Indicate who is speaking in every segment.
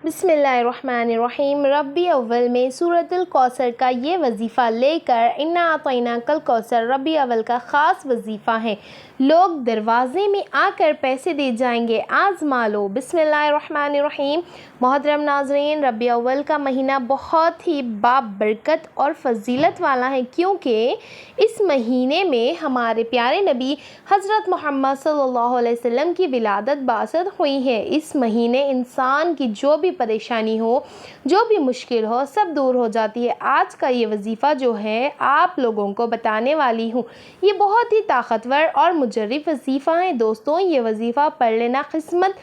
Speaker 1: بسم اللہ الرحمن الرحیم۔ ربی اول میں سورۃ الکوثر کا یہ وظیفہ لے کر انا اعطیناک الکوثر ربی اول کا خاص وظیفہ ہے۔ لوگ دروازے میں آ کر پیسے دے جائیں گے، آزما لو۔ بسم اللہ الرحمن الرحیم۔ محترم ناظرین، ربی اول کا مہینہ بہت ہی بابرکت اور فضیلت والا ہے، کیونکہ اس مہینے میں ہمارے پیارے نبی حضرت محمد صلی اللہ علیہ وسلم کی ولادت بعثت ہوئی ہے۔ اس مہینے انسان کی جو بھی پریشانی ہو، جو بھی مشکل ہو، سب دور ہو جاتی ہے۔ آج کا یہ وظیفہ جو ہے آپ لوگوں کو بتانے والی ہوں، یہ بہت ہی طاقتور اور مجرب وظیفہ ہے۔ دوستوں، یہ وظیفہ پڑھ لینا قسمت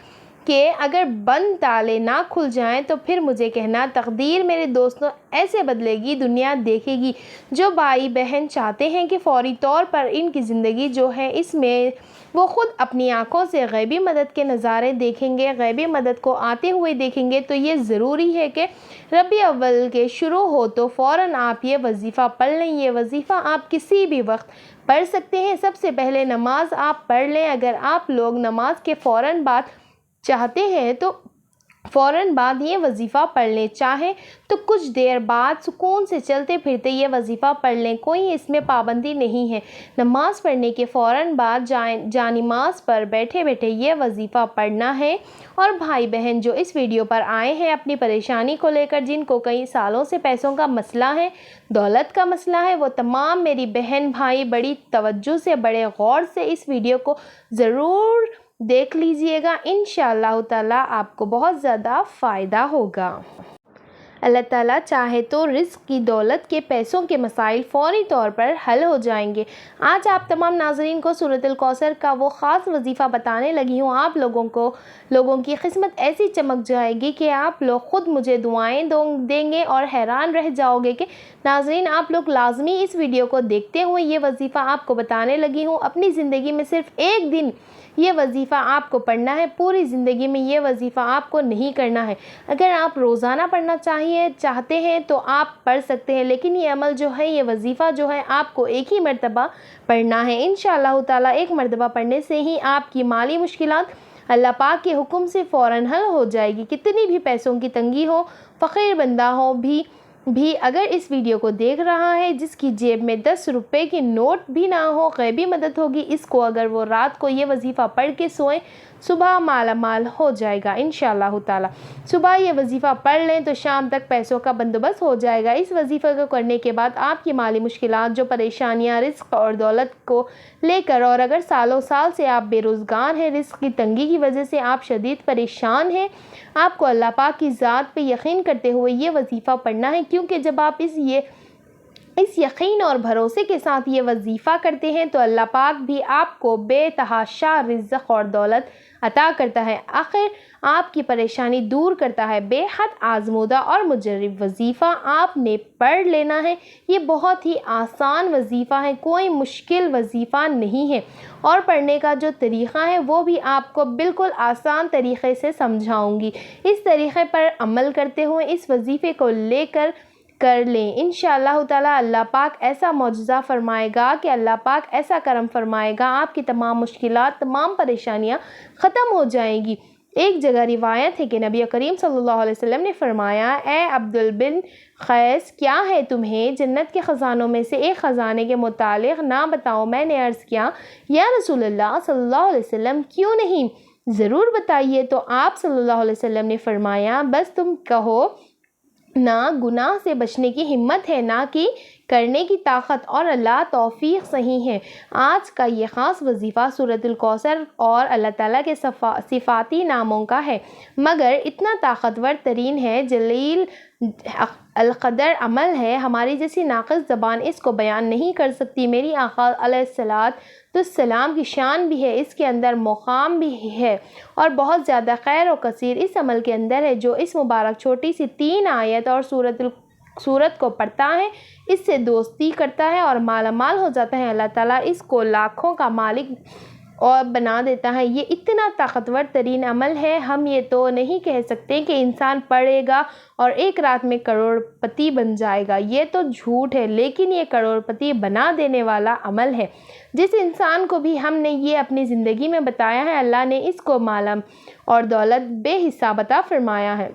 Speaker 1: کہ اگر بند تالے نہ کھل جائیں تو پھر مجھے کہنا تقدیر میرے دوستوں ایسے بدلے گی، دنیا دیکھے گی۔ جو بھائی بہن چاہتے ہیں کہ فوری طور پر ان کی زندگی جو ہے اس میں وہ خود اپنی آنکھوں سے غیبی مدد کے نظارے دیکھیں گے، غیبی مدد کو آتے ہوئے دیکھیں گے، تو یہ ضروری ہے کہ ربیع اول کے شروع ہو تو فوراً آپ یہ وظیفہ پڑھ لیں۔ یہ وظیفہ آپ کسی بھی وقت پڑھ سکتے ہیں۔ سب سے پہلے نماز آپ پڑھ لیں۔ اگر آپ لوگ نماز کے فوراً بعد چاہتے ہیں تو فوراً بعد یہ وظیفہ پڑھ لیں، چاہے تو کچھ دیر بعد سکون سے چلتے پھرتے یہ وظیفہ پڑھ لیں، کوئی اس میں پابندی نہیں ہے۔ نماز پڑھنے کے فوراً بعد جانماز پر بیٹھے بیٹھے یہ وظیفہ پڑھنا ہے۔ اور بھائی بہن جو اس ویڈیو پر آئے ہیں اپنی پریشانی کو لے کر، جن کو کئی سالوں سے پیسوں کا مسئلہ ہے، دولت کا مسئلہ ہے، وہ تمام میری بہن بھائی بڑی توجہ سے، بڑے غور سے اس ویڈیو کو ضرور دیکھ لیجئے گا۔ انشاءاللہ تعالیٰ آپ کو بہت زیادہ فائدہ ہوگا۔ اللہ تعالیٰ چاہے تو رزق کی، دولت کے، پیسوں کے مسائل فوری طور پر حل ہو جائیں گے۔ آج آپ تمام ناظرین کو سورۃ الکوثر کا وہ خاص وظیفہ بتانے لگی ہوں۔ آپ لوگوں کی قسمت ایسی چمک جائے گی کہ آپ لوگ خود مجھے دعائیں دیں گے اور حیران رہ جاؤ گے کہ ناظرین آپ لوگ لازمی اس ویڈیو کو دیکھتے ہوئے یہ وظیفہ آپ کو بتانے لگی ہوں۔ اپنی زندگی میں صرف ایک دن یہ وظیفہ آپ کو پڑھنا ہے، پوری زندگی میں یہ وظیفہ آپ کو نہیں کرنا ہے۔ اگر آپ روزانہ پڑھنا چاہتے ہیں تو آپ پڑھ سکتے ہیں، لیکن یہ عمل جو ہے، یہ وظیفہ جو ہے آپ کو ایک ہی مرتبہ پڑھنا ہے۔ انشاءاللہ تعالیٰ ایک مرتبہ پڑھنے سے ہی آپ کی مالی مشکلات اللہ پاک کے حکم سے فوراً حل ہو جائے گی۔ کتنی بھی پیسوں کی تنگی ہو، فقیر بندہ ہو بھی اگر اس ویڈیو کو دیکھ رہا ہے، جس کی جیب میں 10 روپے کی نوٹ بھی نہ ہو، غیبی مدد ہوگی اس کو۔ اگر وہ رات کو یہ وظیفہ پڑھ کے سوئیں، صبح مالا مال ہو جائے گا انشاءاللہ تعالیٰ۔ صبح یہ وظیفہ پڑھ لیں تو شام تک پیسوں کا بندوبست ہو جائے گا۔ اس وظیفے کو کرنے کے بعد آپ کی مالی مشکلات، جو پریشانیاں رزق اور دولت کو لے کر، اور اگر سالوں سال سے آپ بے روزگار ہیں، رزق کی تنگی کی وجہ سے آپ شدید پریشان ہیں، آپ کو اللہ پاک کی ذات پہ یقین کرتے ہوئے یہ وظیفہ پڑھنا ہے، کیونکہ جب آپ اس یقین اور بھروسے کے ساتھ یہ وظیفہ کرتے ہیں تو اللہ پاک بھی آپ کو بے تحاشا رزق اور دولت عطا کرتا ہے، آخر آپ کی پریشانی دور کرتا ہے۔ بے حد آزمودہ اور مجرب وظیفہ آپ نے پڑھ لینا ہے۔ یہ بہت ہی آسان وظیفہ ہے، کوئی مشکل وظیفہ نہیں ہے، اور پڑھنے کا جو طریقہ ہے وہ بھی آپ کو بالکل آسان طریقے سے سمجھاؤں گی۔ اس طریقے پر عمل کرتے ہوئے اس وظیفے کو لے کر لیں، انشاءاللہ تعالیٰ اللہ پاک ایسا معجزہ فرمائے گا کہ اللہ پاک ایسا کرم فرمائے گا، آپ کی تمام مشکلات، تمام پریشانیاں ختم ہو جائیں گی۔ ایک جگہ روایت ہے کہ نبی کریم صلی اللہ علیہ وسلم نے فرمایا، اے عبدل بن قیس، کیا ہے تمہیں جنت کے خزانوں میں سے ایک خزانے کے متعلق نہ بتاؤ؟ میں نے عرض کیا، یا رسول اللہ صلی اللہ علیہ وسلم، کیوں نہیں، ضرور بتائیے۔ تو آپ صلی اللہ علیہ وسلم نے فرمایا، بس تم کہو، نہ گناہ سے بچنے کی ہمت ہے، نہ کہ کرنے کی طاقت، اور اللہ توفیق صحیح ہے۔ آج کا یہ خاص وظیفہ سورۃ الکوثر اور اللہ تعالیٰ کے صفاتی ناموں کا ہے، مگر اتنا طاقتور ترین ہے، جلیل القدر عمل ہے، ہماری جیسی ناقص زبان اس کو بیان نہیں کر سکتی۔ میری آقا علیہ السلام کی شان بھی ہے، اس کے اندر مقام بھی ہے، اور بہت زیادہ خیر و کثیر اس عمل کے اندر ہے۔ جو اس مبارک چھوٹی سی 3 آیت اور سورت کو پڑھتا ہے، اس سے دوستی کرتا ہے اور مالا مال ہو جاتا ہے، اللہ تعالیٰ اس کو لاکھوں کا مالک اور بنا دیتا ہے۔ یہ اتنا طاقتور ترین عمل ہے، ہم یہ تو نہیں کہہ سکتے کہ انسان پڑھے گا اور ایک رات میں کروڑ پتی بن جائے گا، یہ تو جھوٹ ہے، لیکن یہ کروڑ پتی بنا دینے والا عمل ہے۔ جس انسان کو بھی ہم نے یہ اپنی زندگی میں بتایا ہے، اللہ نے اس کو مال اور دولت بے حساب عطا فرمایا ہے۔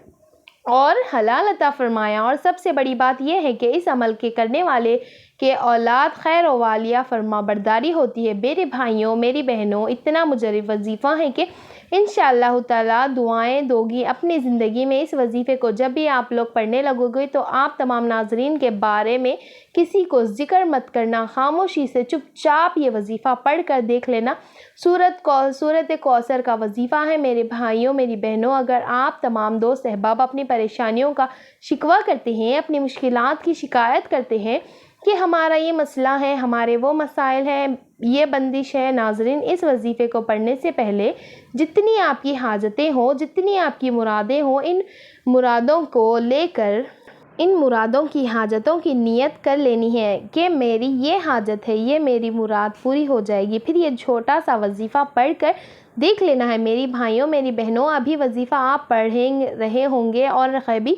Speaker 1: اور حلال عطا فرمایا۔ اور سب سے بڑی بات یہ ہے کہ اس عمل کے کرنے والے کے اولاد خیر و والیہ فرما برداری ہوتی ہے۔ میرے بھائیوں، میری بہنوں، اتنا مجرب وظیفہ ہے کہ انشاءاللہ تعالیٰ دعائیں دو گی اپنی زندگی میں۔ اس وظیفے کو جب بھی آپ لوگ پڑھنے لگو گے تو آپ تمام ناظرین کے بارے میں کسی کو ذکر مت کرنا، خاموشی سے چپ چاپ یہ وظیفہ پڑھ کر دیکھ لینا۔ سورت کوثر کا وظیفہ ہے میرے بھائیوں، میری بہنوں۔ اگر آپ تمام دوست احباب اپنی پریشانیوں کا شکوہ کرتے ہیں، اپنی مشکلات کی شکایت کرتے ہیں کہ ہمارا یہ مسئلہ ہے، ہمارے وہ مسائل ہیں، یہ بندش ہے، ناظرین اس وظیفے کو پڑھنے سے پہلے جتنی آپ کی حاجتیں ہوں، جتنی آپ کی مرادیں ہوں، ان مرادوں کو لے کر ان مرادوں کی حاجتوں کی نیت کر لینی ہے کہ میری یہ حاجت ہے، یہ میری مراد پوری ہو جائے گی۔ پھر یہ چھوٹا سا وظیفہ پڑھ کر دیکھ لینا ہے میری بھائیوں، میری بہنوں۔ ابھی وظیفہ آپ پڑھ رہے ہوں گے اور غیبی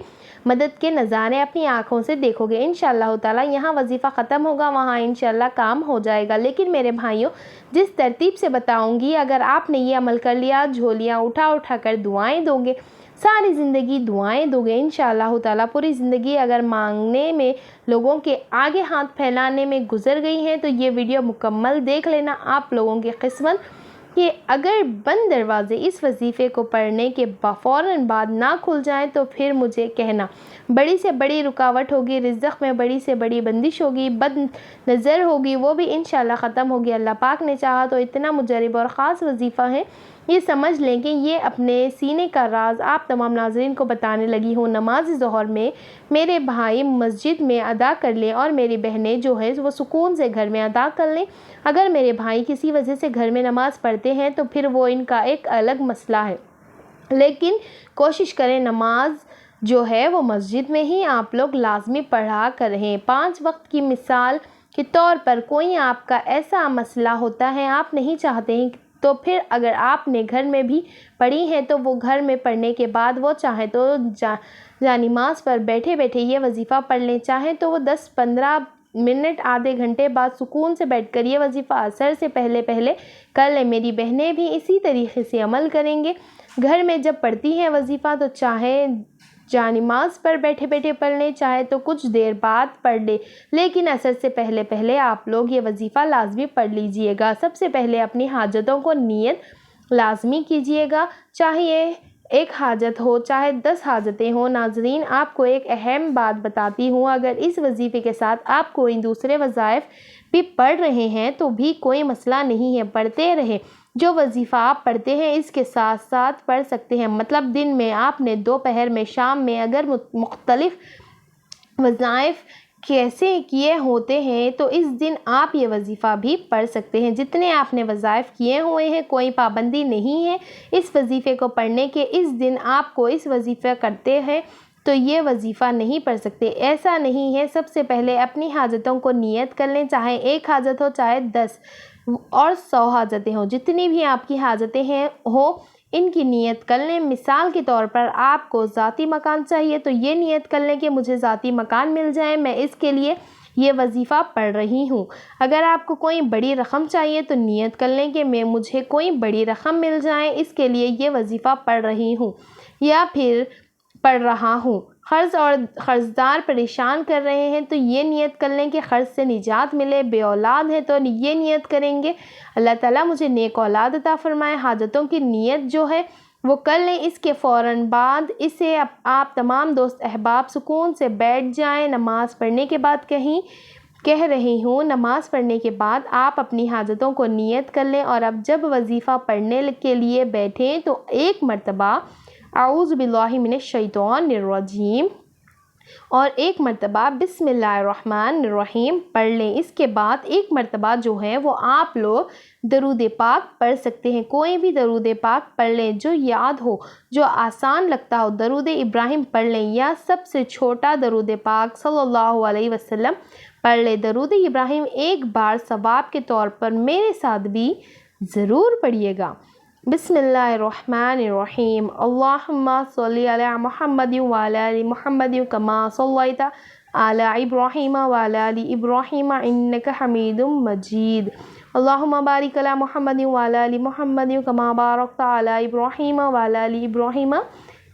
Speaker 1: مدد کے نظارے اپنی آنکھوں سے دیکھو گے انشاءاللہ تعالیٰ۔ یہاں وظیفہ ختم ہوگا، وہاں انشاءاللہ کام ہو جائے گا۔ لیکن میرے بھائیوں، جس ترتیب سے بتاؤں گی، اگر آپ نے یہ عمل کر لیا، جھولیاں اٹھا اٹھا کر دعائیں دو گے، ساری زندگی دعائیں دو گے انشاءاللہ تعالیٰ، پوری زندگی اگر مانگنے میں، لوگوں کے آگے ہاتھ پھیلانے میں گزر گئی ہیں تو یہ ویڈیو مکمل دیکھ لینا۔ آپ لوگوں کی قسمت کہ اگر بند دروازے اس وظیفے کو پڑھنے کے فوراً بعد نہ کھل جائیں تو پھر مجھے کہنا۔ بڑی سے بڑی رکاوٹ ہوگی، رزق میں بڑی سے بڑی بندش ہوگی، بد نظر ہوگی، وہ بھی انشاءاللہ ختم ہوگی۔ اللہ پاک نے چاہا تو اتنا مجرب اور خاص وظیفہ ہے، یہ سمجھ لیں کہ یہ اپنے سینے کا راز آپ تمام ناظرین کو بتانے لگی ہوں۔ نماز ظہر میں میرے بھائی مسجد میں ادا کر لیں اور میری بہنیں جو ہے وہ سکون سے گھر میں ادا کر لیں۔ اگر میرے بھائی کسی وجہ سے گھر میں نماز پڑھتے ہیں تو پھر وہ ان کا ایک الگ مسئلہ ہے، لیکن کوشش کریں نماز جو ہے وہ مسجد میں ہی آپ لوگ لازمی پڑھا کریں۔ 5 وقت کی مثال کے طور پر کوئی آپ کا ایسا مسئلہ ہوتا ہے، آپ نہیں چاہتے ہیں، تو پھر اگر آپ نے گھر میں بھی پڑھی ہے تو وہ گھر میں پڑھنے کے بعد وہ چاہے تو نماز پر بیٹھے بیٹھے یہ وظیفہ پڑھ لیں، چاہے تو وہ 10-15 منٹ، آدھے گھنٹے بعد سکون سے بیٹھ کر یہ وظیفہ اثر سے پہلے کر لیں۔ میری بہنیں بھی اسی طریقے سے عمل کریں گے۔ گھر میں جب پڑھتی ہیں وظیفہ تو چاہے نماز پر بیٹھے بیٹھے پڑھ لیں، چاہے تو کچھ دیر بعد پڑھ لیں، لیکن اثر سے پہلے آپ لوگ یہ وظیفہ لازمی پڑھ لیجئے گا۔ سب سے پہلے اپنی حاجتوں کو نیت لازمی کیجئے گا، چاہے ایک حاجت ہو، چاہے 10 حاجتیں ہوں۔ ناظرین، آپ کو ایک اہم بات بتاتی ہوں، اگر اس وظیفے کے ساتھ آپ کوئی دوسرے وظائف بھی پڑھ رہے ہیں تو بھی کوئی مسئلہ نہیں ہے، پڑھتے رہیں۔ جو وظیفہ آپ پڑھتے ہیں اس کے ساتھ ساتھ پڑھ سکتے ہیں، مطلب دن میں آپ نے، دوپہر میں، شام میں اگر مختلف وظائف کیسے کیے ہوتے ہیں تو اس دن آپ یہ وظیفہ بھی پڑھ سکتے ہیں۔ جتنے آپ نے وظائف کیے ہوئے ہیں کوئی پابندی نہیں ہے اس وظیفے کو پڑھنے کے۔ اس دن آپ کو اس وظیفہ کرتے ہیں تو یہ وظیفہ نہیں پڑھ سکتے، ایسا نہیں ہے۔ سب سے پہلے اپنی حاجتوں کو نیت کر لیں، چاہے 1 حاجت ہو، چاہے 10 اور 100 حاجتیں ہوں، جتنی بھی آپ کی حاجتیں ہوں ان کی نیت کر لیں۔ مثال کے طور پر آپ کو ذاتی مکان چاہیے تو یہ نیت کر لیں کہ مجھے ذاتی مکان مل جائے، میں اس کے لیے یہ وظیفہ پڑھ رہی ہوں۔ اگر آپ کو کوئی بڑی رقم چاہیے تو نیت کر لیں کہ مجھے کوئی بڑی رقم مل جائے، اس کے لیے یہ وظیفہ پڑھ رہی ہوں یا پھر پڑھ رہا ہوں۔ قرضدار پریشان کر رہے ہیں تو یہ نیت کر لیں کہ قرض سے نجات ملے۔ بے اولاد ہے تو یہ نیت کریں گے اللہ تعالیٰ مجھے نیک اولاد عطا فرمائے۔ حاجتوں کی نیت جو ہے وہ کر لیں، اس کے فوراً بعد اسے آپ تمام دوست احباب سکون سے بیٹھ جائیں۔ نماز پڑھنے کے بعد کہہ رہی ہوں، نماز پڑھنے کے بعد آپ اپنی حاجتوں کو نیت کر لیں، اور اب جب وظیفہ پڑھنے کے لیے بیٹھیں تو 1 مرتبہ اعوذ باللہ من الشیطان الرجیم اور 1 مرتبہ بسم اللہ الرحمن الرحیم پڑھ لیں۔ اس کے بعد 1 مرتبہ جو ہے وہ آپ لوگ درود پاک پڑھ سکتے ہیں، کوئی بھی درود پاک پڑھ لیں جو یاد ہو، جو آسان لگتا ہو۔ درود ابراہیم پڑھ لیں یا سب سے چھوٹا درود پاک صلی اللہ علیہ وسلم پڑھ لیں۔ درود ابراہیم 1 بار ثواب کے طور پر میرے ساتھ بھی ضرور پڑھیے گا۔ بسم اللہ الرحمن الرحیم، اللہم صلی علی محمد وعلی آل محمد کما صلیت علی ابراہیم وعلی آل ابراہیم انک حمید مجید، اللہم بارک علی محمد وعلی آل محمد کما بارکت علی ابراہیم وعلی آل ابراہیم